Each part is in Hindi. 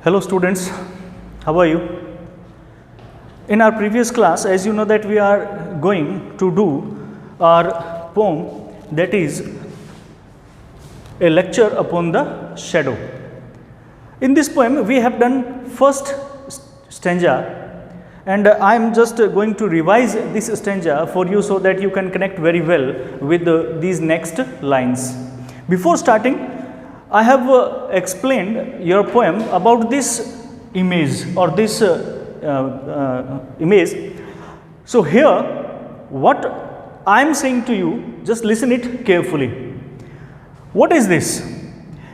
Hello students, how are you? In our previous class, as you know that we are going to do our poem, that is a lecture upon the shadow. In this poem we have done first stanza, and I am just going to revise this stanza for you so that you can connect very well with these next lines. Before starting, I have explained your poem about this image or this image. So here what I am saying to you, just listen it carefully. What is this?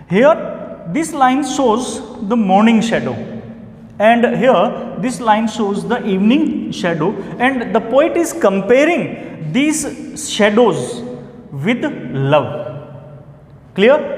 Here this line shows the morning shadow, and here this line shows the evening shadow, and the poet is comparing these shadows with love. Clear?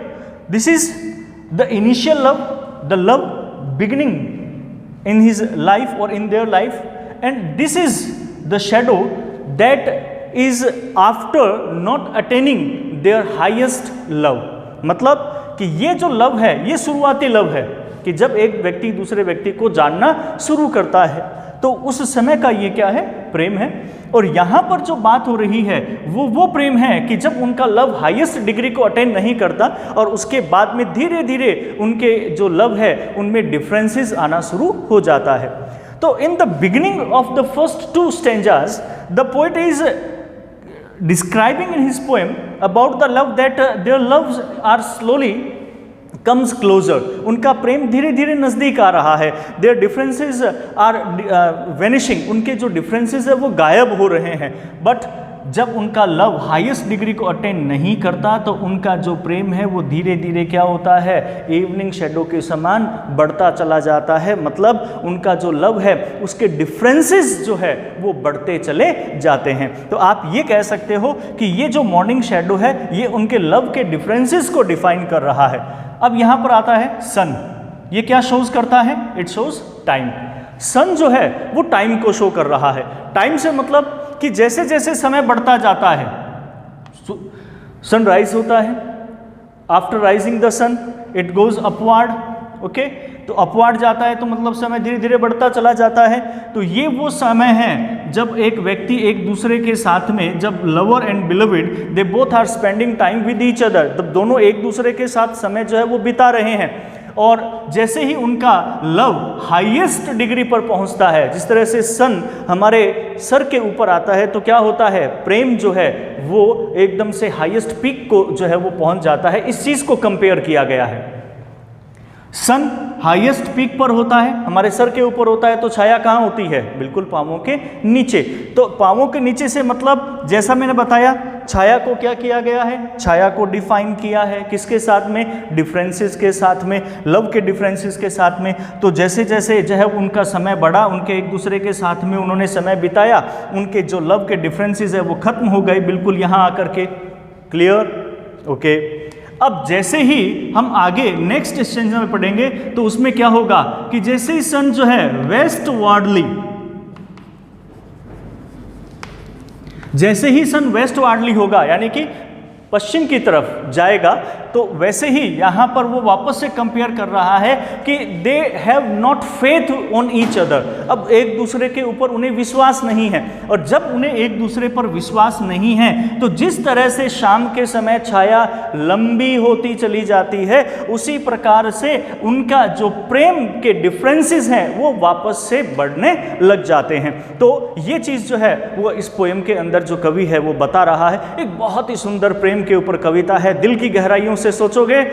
This is the initial love, the love beginning in his life or in their life, and this is the shadow that is after not attaining their highest love. मतलब कि ये जो लव है, ये शुरुआती लव है कि जब एक व्यक्ति दूसरे व्यक्ति को जानना शुरू करता है तो उस समय का ये क्या है, प्रेम है। और यहाँ पर जो बात हो रही है वो प्रेम है कि जब उनका लव हाईएस्ट डिग्री को अटेन नहीं करता और उसके बाद में धीरे धीरे उनके जो लव है उनमें डिफरेंसेस आना शुरू हो जाता है। तो in the beginning of the first two stanzas the poet is describing in his poem about the love that their loves are slowly comes closer. उनका प्रेम धीरे धीरे नज़दीक आ रहा है। Their differences are vanishing. उनके जो differences है वो गायब हो रहे हैं। But जब उनका लव हाईएस्ट डिग्री को अटेन नहीं करता तो उनका जो प्रेम है वो धीरे धीरे क्या होता है, इवनिंग शेडो के समान बढ़ता चला जाता है। मतलब उनका जो लव है उसके डिफरेंसेस जो है वो बढ़ते चले जाते हैं। तो आप ये कह सकते हो कि ये जो मॉर्निंग शेडो है ये उनके लव के डिफरेंसेस को डिफाइन कर रहा है। अब यहाँ पर आता है सन। ये क्या शोज करता है? It shows time. सन जो है वो टाइम को शो कर रहा है। टाइम से मतलब कि जैसे जैसे समय बढ़ता जाता है, सनराइज होता है, after rising the sun it goes upward, okay, तो अपवार्ड जाता है तो मतलब समय धीरे धीरे बढ़ता चला जाता है। तो ये वो समय है जब एक व्यक्ति एक दूसरे के साथ में, जब lover and beloved they both are spending time with each other, तब दोनों एक दूसरे के साथ समय जो है वो बिता रहे हैं। और जैसे ही उनका लव हाईएस्ट डिग्री पर पहुंचता है, जिस तरह से सन हमारे सर के ऊपर आता है तो क्या होता है, प्रेम जो है वो एकदम से हाईएस्ट पीक को जो है वो पहुंच जाता है। इस चीज को कंपेयर किया गया है। सन हाईएस्ट पीक पर होता है, हमारे सर के ऊपर होता है, तो छाया कहाँ होती है? बिल्कुल पांवों के नीचे। तो पांवों के नीचे से मतलब जैसा मैंने बताया, छाया को क्या किया गया है? छाया को डिफाइन किया है किसके साथ में? डिफरेंसेस के साथ में, लव के डिफरेंसेस के साथ में। तो जैसे जैसे जो है उनका समय बढ़ा, उनके एक दूसरे के साथ में उन्होंने समय बिताया, उनके जो लव के डिफरेंसेस है वो खत्म हो गए बिल्कुल यहाँ आकर के। क्लियर? ओके। अब जैसे ही हम आगे नेक्स्ट स्टेंजा में पढ़ेंगे तो उसमें क्या होगा कि जैसे ही सन जो है वेस्ट वार्डली, जैसे ही सन वेस्ट वार्डली होगा यानी कि पश्चिम की तरफ जाएगा, तो वैसे ही यहाँ पर वो वापस से कंपेयर कर रहा है कि they have not faith on each other. अब एक दूसरे के ऊपर उन्हें विश्वास नहीं है, और जब उन्हें एक दूसरे पर विश्वास नहीं है तो जिस तरह से शाम के समय छाया लंबी होती चली जाती है, उसी प्रकार से उनका जो प्रेम के डिफरेंसेस हैं वो वापस से बढ़ने लग जाते हैं। तो ये चीज़ जो है वो इस पोएम के अंदर जो कवि है वो बता रहा है। एक बहुत ही सुंदर प्रेम के ऊपर कविता है। दिल की गहराइयों से सोचोगे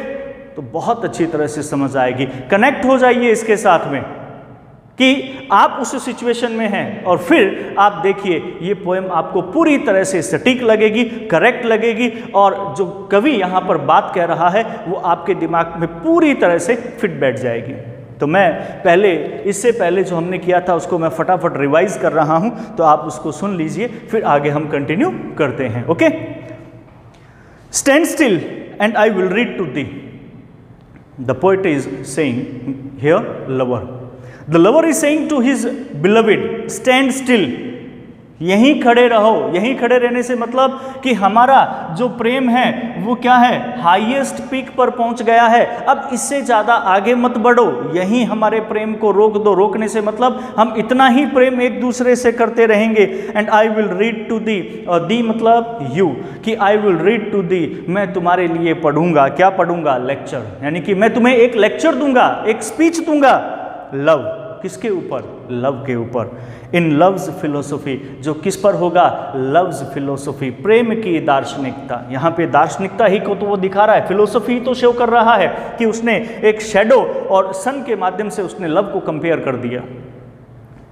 तो बहुत अच्छी तरह से समझ आएगी। कनेक्ट हो जाइए इसके साथ में कि आप उस सिचुएशन में हैं, और फिर आप देखिए ये पोएम आपको पूरी तरह से सटीक लगेगी, करेक्ट लगेगी, और जो कवि यहाँ पर बात कह रहा है वो आपके दिमाग में पूरी तरह से फिट बैठ जाएगी। तो मैं पहले, इससे पहले जो हमने किया था उसको मैं फटाफट रिवाइज कर रहा हूँ, तो आप उसको सुन लीजिए, फिर आगे हम कंटिन्यू करते हैं। Okay. Stand still and I will read to thee. The poet is saying here, lover. The lover is saying to his beloved, stand still यहीं खड़े रहो। यहीं खड़े रहने से मतलब कि हमारा जो प्रेम है वो क्या है, हाईएस्ट पीक पर पहुंच गया है, अब इससे ज़्यादा आगे मत बढ़ो, यहीं हमारे प्रेम को रोक दो। रोकने से मतलब हम इतना ही प्रेम एक दूसरे से करते रहेंगे। And I will read to thee, और दी मतलब यू, कि I will read to thee, मैं तुम्हारे लिए पढ़ूंगा। क्या पढ़ूंगा? लेक्चर, यानी कि मैं तुम्हें एक लेक्चर दूंगा, एक स्पीच दूंगा। लव, किसके ऊपर? लव के ऊपर। इन लव्स फिलोसफी, जो किस पर होगा? लव्स फिलोसफी, प्रेम की दार्शनिकता। यहाँ पे दार्शनिकता ही को तो वो दिखा रहा है, फिलोसफी तो शो कर रहा है कि उसने एक शैडो और सन के माध्यम से उसने लव को कंपेयर कर दिया।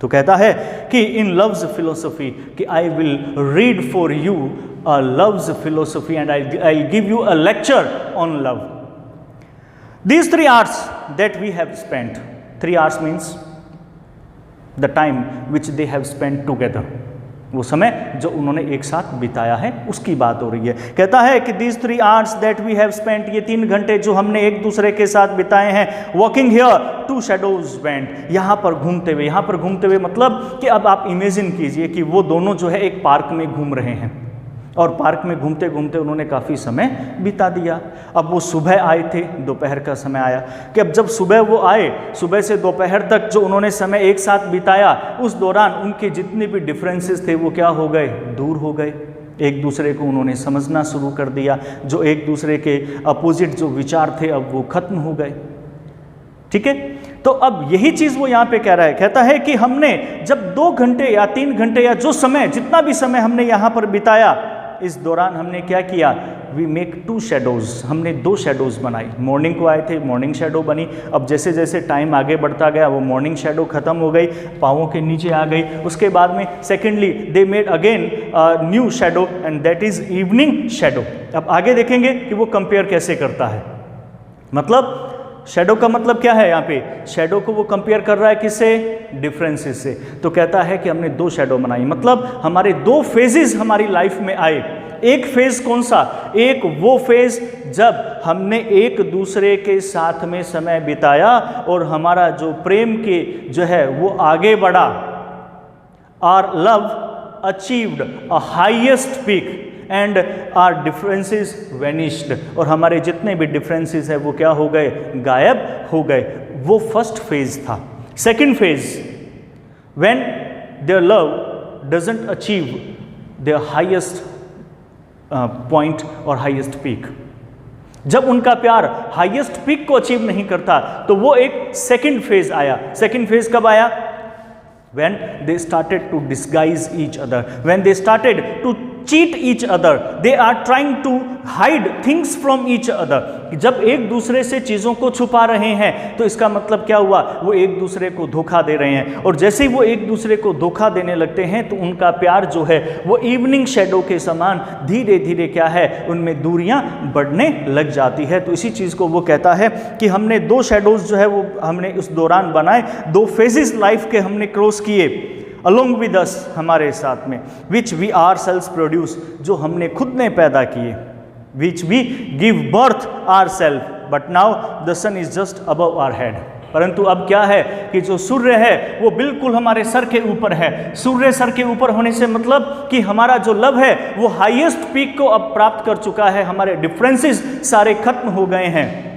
तो कहता है कि इन लव्स फिलोसफी, कि I will read for you a loves philosophy and I give you a lecture on love. These 3 hours that we have spent, 3 hours means the time which they have spent together, वो समय जो उन्होंने एक साथ बिताया है उसकी बात हो रही है। कहता है कि these 3 hours that we have spent, ये 3 घंटे जो हमने एक दूसरे के साथ बिताए हैं। walking here, 2 shadows went, यहाँ पर घूमते हुए। यहाँ पर घूमते हुए मतलब कि अब आप इमेजिन कीजिए कि वो दोनों जो है एक पार्क में घूम रहे हैं, और पार्क में घूमते घूमते उन्होंने काफ़ी समय बिता दिया। अब वो सुबह आए थे, दोपहर का समय आया, कि अब जब सुबह वो आए, सुबह से दोपहर तक जो उन्होंने समय एक साथ बिताया, उस दौरान उनके जितने भी डिफरेंसेस थे वो क्या हो गए? दूर हो गए। एक दूसरे को उन्होंने समझना शुरू कर दिया। जो एक दूसरे के अपोजिट जो विचार थे अब वो खत्म हो गए। ठीक है, तो अब यही चीज़ वो यहाँ पे कह रहा है। कहता है कि हमने जब 2 घंटे या 3 घंटे या जो समय, जितना भी समय हमने यहाँ पर बिताया, इस दौरान हमने क्या किया? वी मेक 2 shadows, हमने 2 shadows बनाई। मॉर्निंग को आए थे, मॉर्निंग शेडो बनी। अब जैसे जैसे टाइम आगे बढ़ता गया वो मॉर्निंग शेडो खत्म हो गई, पाँवों के नीचे आ गई। उसके बाद में secondly they made again new shadow and that is evening shadow. अब आगे देखेंगे कि वो कंपेयर कैसे करता है। मतलब शेडो का मतलब क्या है? यहाँ पे शेडो को वो कंपेयर कर रहा है किससे? डिफरेंसेस से। तो कहता है कि हमने 2 शेडो बनाई, मतलब हमारे 2 फेजेस हमारी लाइफ में आए। एक फेज कौन सा? एक वो फेज जब हमने एक दूसरे के साथ में समय बिताया और हमारा जो प्रेम के जो है वो आगे बढ़ा। Our love achieved a highest peak and our differences vanished, और हमारे जितने भी डिफरेंसेस है वो क्या हो गए? गायब हो गए। वो फर्स्ट फेज था। Second phase, when their love doesn't achieve their highest point और हाईएस्ट पीक, जब उनका प्यार हाईएस्ट पीक को अचीव नहीं करता तो वो एक सेकंड फेज आया। सेकंड फेज कब आया? when they started to disguise each other, when they started to cheat each other, they are trying to hide things from each other। जब एक दूसरे से चीज़ों को छुपा रहे हैं तो इसका मतलब क्या हुआ? वो एक दूसरे को धोखा दे रहे हैं, और जैसे ही वो एक दूसरे को धोखा देने लगते हैं तो उनका प्यार जो है वो इवनिंग शेडो के समान धीरे धीरे क्या है, उनमें दूरियां बढ़ने लग जाती है। तो इसी चीज़ को वो कहता है कि हमने 2 शेडोज जो है वो हमने उस दौरान बनाए, 2 फेजेस लाइफ के हमने क्रॉस किए along with us, हमारे साथ में, which we ourselves produce, जो हमने खुद ने पैदा किए, which we give birth ourselves, but now the sun is just above our head। परंतु अब क्या है कि जो सूर्य है वो बिल्कुल हमारे सर के ऊपर है। सूर्य सर के ऊपर होने से मतलब कि हमारा जो लव है वो हाईएस्ट पीक को अब प्राप्त कर चुका है, हमारे डिफरेंसेस सारे खत्म हो गए हैं।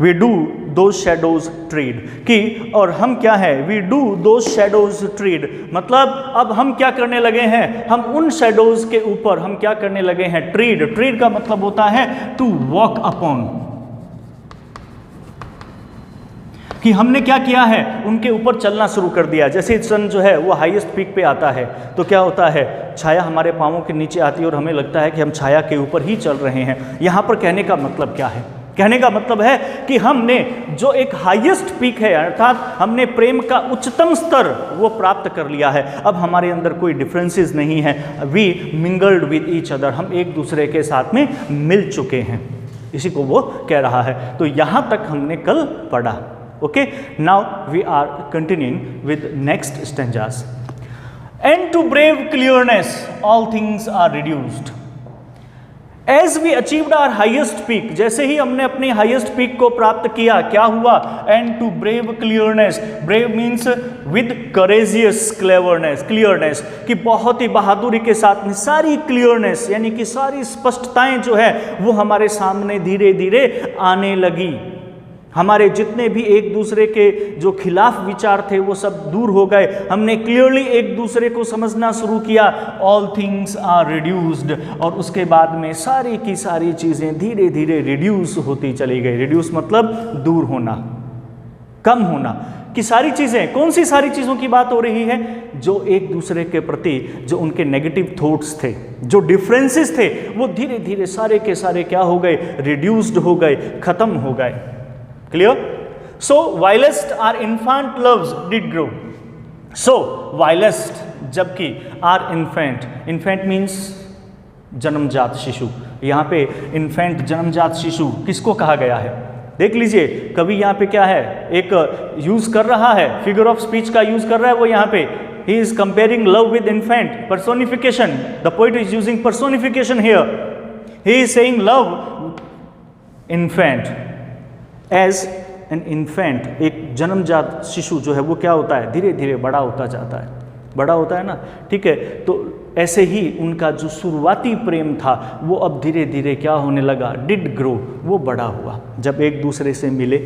We do those shadows trade, कि और हम क्या है? We do those shadows trade, मतलब अब हम क्या करने लगे हैं? हम उन shadows के ऊपर हम क्या करने लगे हैं? ट्रेड। ट्रेड का मतलब होता है to walk upon, कि हमने क्या किया है? उनके ऊपर चलना शुरू कर दिया। जैसे सन जो है वो हाईएस्ट पीक पे आता है तो क्या होता है? छाया हमारे पाँवों के नीचे आती है और हमें लगता है कि हम छाया के ऊपर ही चल रहे हैं। यहाँ पर कहने का मतलब क्या है? कहने का मतलब है कि हमने जो एक हाईएस्ट पीक है, अर्थात हमने प्रेम का उच्चतम स्तर वो प्राप्त कर लिया है। अब हमारे अंदर कोई डिफरेंसेस नहीं है। We mingled with each other, हम एक दूसरे के साथ में मिल चुके हैं। इसी को वो कह रहा है। तो यहाँ तक हमने कल पढ़ा। Okay, now we are continuing with next stanzas. And to brave clearness all things are reduced, as we achieved our highest peak, जैसे ही हमने अपनी हाइएस्ट पीक को प्राप्त किया, क्या हुआ? And to brave clearness, brave means with courageous clearness, कि बहुत ही बहादुरी के साथ में सारी क्लियरनेस यानी कि सारी स्पष्टताएं जो है वो हमारे सामने धीरे धीरे आने लगी। हमारे जितने भी एक दूसरे के जो खिलाफ विचार थे वो सब दूर हो गए, हमने क्लियरली एक दूसरे को समझना शुरू किया। ऑल थिंग्स आर रिड्यूस्ड, और उसके बाद में सारी की सारी चीज़ें धीरे धीरे रिड्यूस होती चली गई। रिड्यूस मतलब दूर होना, कम होना, कि सारी चीज़ें, कौन सी सारी चीज़ों की बात हो रही है? जो एक दूसरे के प्रति जो उनके नेगेटिव थॉट्स थे, जो डिफरेंसेस थे, वो धीरे धीरे सारे के सारे क्या हो गए? रिड्यूस्ड हो गए, खत्म हो गए। Clear? So whilst our infant loves did grow. So whilst, जबकि our infant means जन्मजात शिशु। यहाँ पे infant जन्मजात शिशु किसको कहा गया है? देख लीजिए, कभी यहाँ पे क्या है, एक यूज कर रहा है, फिगर ऑफ स्पीच का यूज कर रहा है वो यहाँ पे। He is comparing love with infant, personification. The poet is using personification here. He is saying love infant as an infant, एक जन्मजात शिशु जो है वो क्या होता है? धीरे धीरे बड़ा होता जाता है, बड़ा होता है ना, ठीक है। तो ऐसे ही उनका जो शुरुआती प्रेम था वो अब धीरे धीरे क्या होने लगा? डिड ग्रो, वो बड़ा हुआ। जब एक दूसरे से मिले,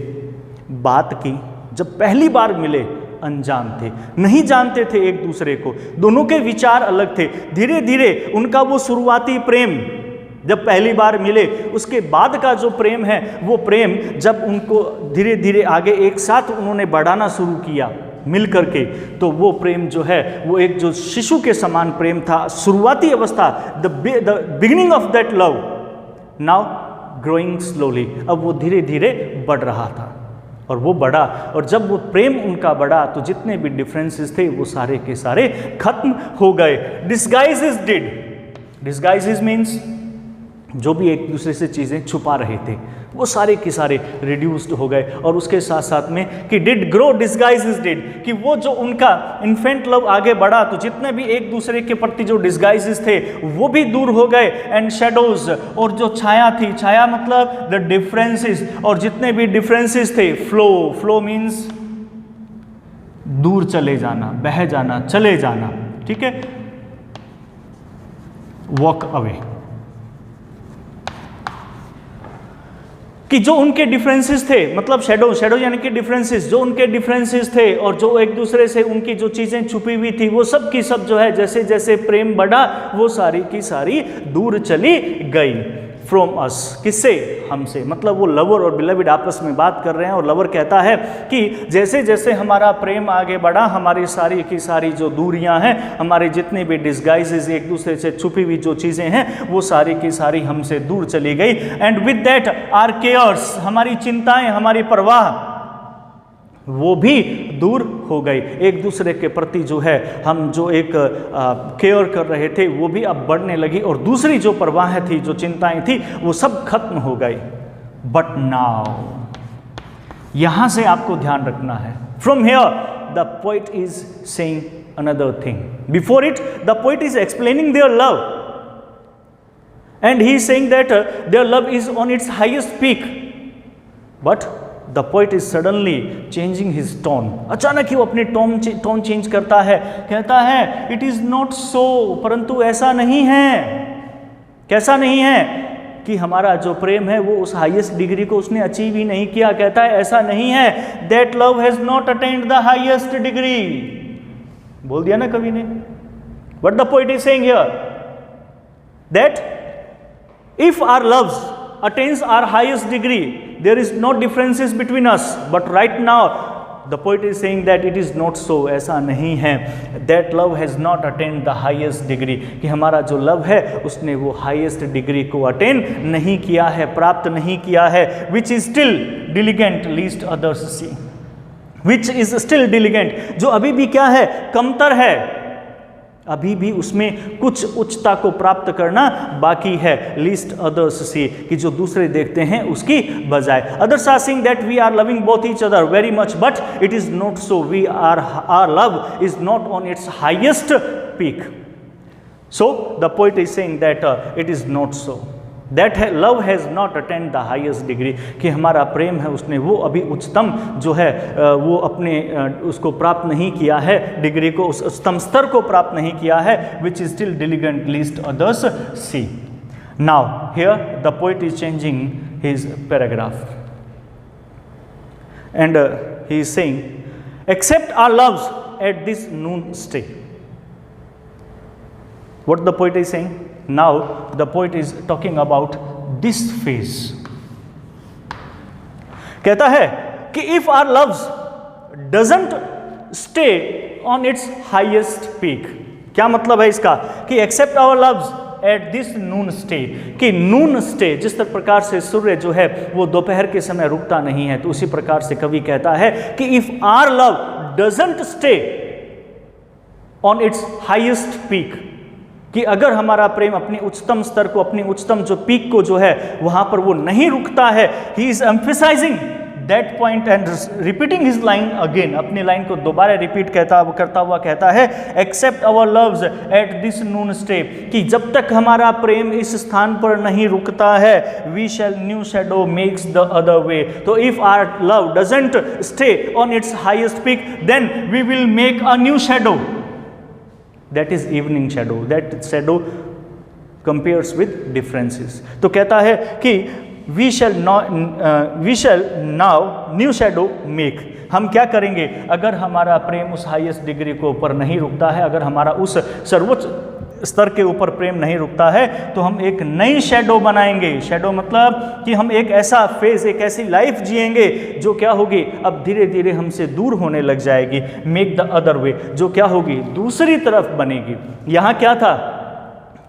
बात की, जब पहली बार मिले, अनजान थे, नहीं जानते थे एक दूसरे को, दोनों के विचार अलग थे। धीरे धीरे उनका वो शुरुआती प्रेम, जब पहली बार मिले, उसके बाद का जो प्रेम है वो प्रेम जब उनको धीरे धीरे आगे एक साथ उन्होंने बढ़ाना शुरू किया मिल करके, तो वो प्रेम जो है वो एक जो शिशु के समान प्रेम था, शुरुआती अवस्था, the beginning of that love, now growing slowly, अब वो धीरे धीरे बढ़ रहा था और वो बढ़ा। और जब वो प्रेम उनका बढ़ा तो जितने भी डिफरेंसेस थे वो सारे के सारे खत्म हो गए। डिस्गाइजेस डिड, डिस्गाइजेस मीन्स जो भी एक दूसरे से चीज़ें छुपा रहे थे वो सारे के सारे रिड्यूस्ड हो गए। और उसके साथ साथ में कि डिड ग्रो डिस्गाइजेस डिड, कि वो जो उनका इन्फेंट लव आगे बढ़ा तो जितने भी एक दूसरे के प्रति जो डिस्गाइजेस थे वो भी दूर हो गए। एंड शेडोज, और जो छाया थी, छाया मतलब द डिफरेंसेस, और जितने भी डिफरेंसेस थे, फ्लो मीन्स दूर चले जाना, बह जाना, चले जाना, ठीक है, वॉक अवे, कि जो उनके डिफरेंसेस थे, मतलब शेडो यानी कि डिफरेंसेस, जो उनके डिफरेंसेस थे और जो एक दूसरे से उनकी जो चीज़ें छुपी हुई थी वो सब की सब जो है जैसे जैसे प्रेम बढ़ा वो सारी की सारी दूर चली गई। फ्रॉम अस, किससे? हमसे, मतलब वो लवर और बिलविड आपस में बात कर रहे हैं और लवर कहता है कि जैसे जैसे हमारा प्रेम आगे बढ़ा, हमारी सारी की सारी जो दूरियां हैं, हमारे जितने भी डिस्गाइजेज, एक दूसरे से छुपी हुई जो चीज़ें हैं वो सारी की सारी हमसे दूर चली गई। And with that our cares, हमारी चिंताएं, हमारी परवाह वो भी दूर हो गई। एक दूसरे के प्रति जो है हम जो एक केयर कर रहे थे वो भी अब बढ़ने लगी और दूसरी जो परवाह थी, जो चिंताएं थी, वो सब खत्म हो गई। बट नाउ, यहां से आपको ध्यान रखना है, from here the poet is saying another thing. Before it the poet is explaining their love and he is saying that their love is on its highest peak, but the poet is suddenly changing his tone. अचानक ही वो अपनी टोन चेंज करता है, कहता है इट इज नॉट सो, परंतु ऐसा नहीं है। कैसा नहीं है? कि हमारा जो प्रेम है वो उस हाईएस्ट डिग्री को उसने अचीव ही नहीं किया। कहता है ऐसा नहीं है, that love has not attained the highest degree. बोल दिया ना कवि ने। But the poet is saying here that if our loves attains our highest degree, there is no differences between us, but right now the poet is saying that it is not so, ऐसा नहीं है। that love has not attained the highest degree, कि हमारा जो लव है उसने वो हाईएस्ट डिग्री को अटेन नहीं किया है, प्राप्त नहीं किया है। which is still diligent least others see, which is still diligent, जो अभी भी क्या है? कमतर है, अभी भी उसमें कुछ उच्चता को प्राप्त करना बाकी है। लीस्ट अदर्स सी, कि जो दूसरे देखते हैं उसकी बजाय। Others are saying that we are loving both each other very much, but it is not so, we are, our love is not on its highest peak. So the poet is saying that it is not so, that love has not attained the highest degree, कि हमारा प्रेम है उसने वो अभी उच्चतम जो है वो अपने उसको प्राप्त नहीं किया है, डिग्री को, उस उच्चतम स्तर को प्राप्त नहीं किया है, which is still diligent least others see. Now here the poet is changing his paragraph and he is saying, accept our loves at this noon stay. What the poet is saying? Now the poet is talking about this phase. कहता है कि if our loves doesn't stay on its highest peak, क्या मतलब है इसका, कि accept our loves eight this noon stay, कि नून स्टे जिस प्रकार से सूर्य जो है वो दोपहर के समय रुकता नहीं है, तो उसी प्रकार से कवि कहता है कि if our love doesn't stay on its highest peak, कि अगर हमारा प्रेम अपनी उच्चतम स्तर को, अपनी उच्चतम जो पीक को जो है वहां पर वो नहीं रुकता है, he is emphasizing that point and repeating his line again, अपनी लाइन को दोबारा रिपीट करता हुआ कहता है, except our loves at this noon stay, कि जब तक हमारा प्रेम इस स्थान पर नहीं रुकता है, we shall new shadow makes the other way, तो if our love doesn't stay on its highest peak, then we will make a new shadow, that is evening shadow, that shadow compares with differences. तो कहता है कि we shall now new shadow make, हम क्या करेंगे अगर हमारा प्रेम उस हाईएस्ट डिग्री को ऊपर नहीं रुकता है, अगर हमारा उस सर्वोच्च स्तर के ऊपर प्रेम नहीं रुकता है, तो हम एक नई शैडो बनाएंगे। शैडो मतलब कि हम एक ऐसा फेज, एक ऐसी लाइफ जिएंगे जो क्या होगी, अब धीरे धीरे हमसे दूर होने लग जाएगी, मेक द अदर वे, जो क्या होगी, दूसरी तरफ बनेगी। यहाँ क्या था,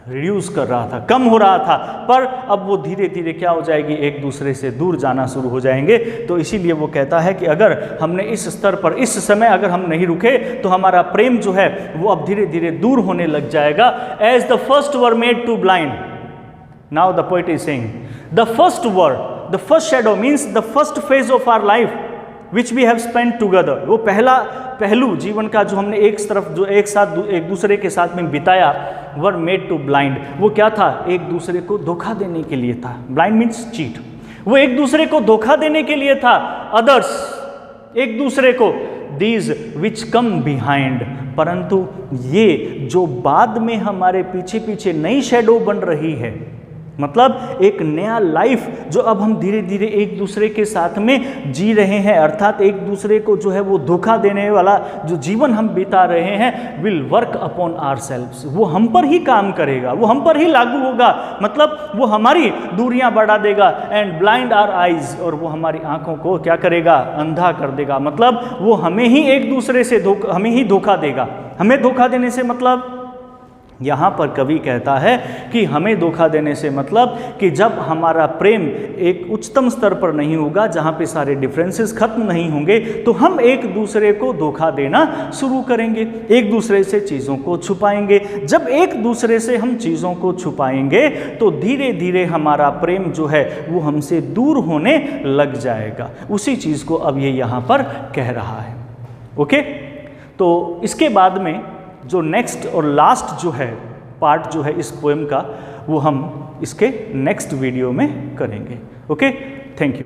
रिड्यूस कर रहा था, कम हो रहा था, पर अब वो धीरे धीरे क्या हो जाएगी, एक दूसरे से दूर जाना शुरू हो जाएंगे। तो इसीलिए वो कहता है कि अगर हमने इस स्तर पर, इस समय अगर हम नहीं रुके, तो हमारा प्रेम जो है वो अब धीरे धीरे दूर होने लग जाएगा। As the first were made to blind, now the poet is saying the first were, the first shadow means the first phase of our life which we have spent together, वो पहला पहलू जीवन का जो हमने एक तरफ जो एक साथ एक दूसरे के साथ में बिताया, वर मेड टू ब्लाइंड, वो क्या था, एक दूसरे को धोखा देने के लिए था। ब्लाइंड मीन्स चीट, वो एक दूसरे को धोखा देने के लिए था। अदर्स, एक दूसरे को, दीज विच कम बिहाइंड, परंतु ये जो बाद में हमारे पीछे पीछे नई शैडो बन रही है, मतलब एक नया लाइफ जो अब हम धीरे धीरे एक दूसरे के साथ में जी रहे हैं, अर्थात एक दूसरे को जो है वो धोखा देने वाला जो जीवन हम बिता रहे हैं, विल वर्क अपॉन आवरसेल्व्स, वो हम पर ही काम करेगा, वो हम पर ही लागू होगा, मतलब वो हमारी दूरियां बढ़ा देगा। एंड ब्लाइंड आवर आइज, और वो हमारी आंखों को क्या करेगा, अंधा कर देगा, मतलब वो हमें ही एक दूसरे से हमें ही धोखा देगा। हमें धोखा देने से मतलब, यहाँ पर कवि कहता है कि हमें धोखा देने से मतलब कि जब हमारा प्रेम एक उच्चतम स्तर पर नहीं होगा, जहाँ पे सारे डिफरेंसेस खत्म नहीं होंगे, तो हम एक दूसरे को धोखा देना शुरू करेंगे, एक दूसरे से चीज़ों को छुपाएंगे। जब एक दूसरे से हम चीज़ों को छुपाएंगे, तो धीरे धीरे हमारा प्रेम जो है वो हमसे दूर होने लग जाएगा। उसी चीज़ को अब ये यहाँ पर कह रहा है। ओके, तो इसके बाद में जो नेक्स्ट और लास्ट जो है पार्ट जो है इस पोएम का, वो हम इसके नेक्स्ट वीडियो में करेंगे। Okay, thank you.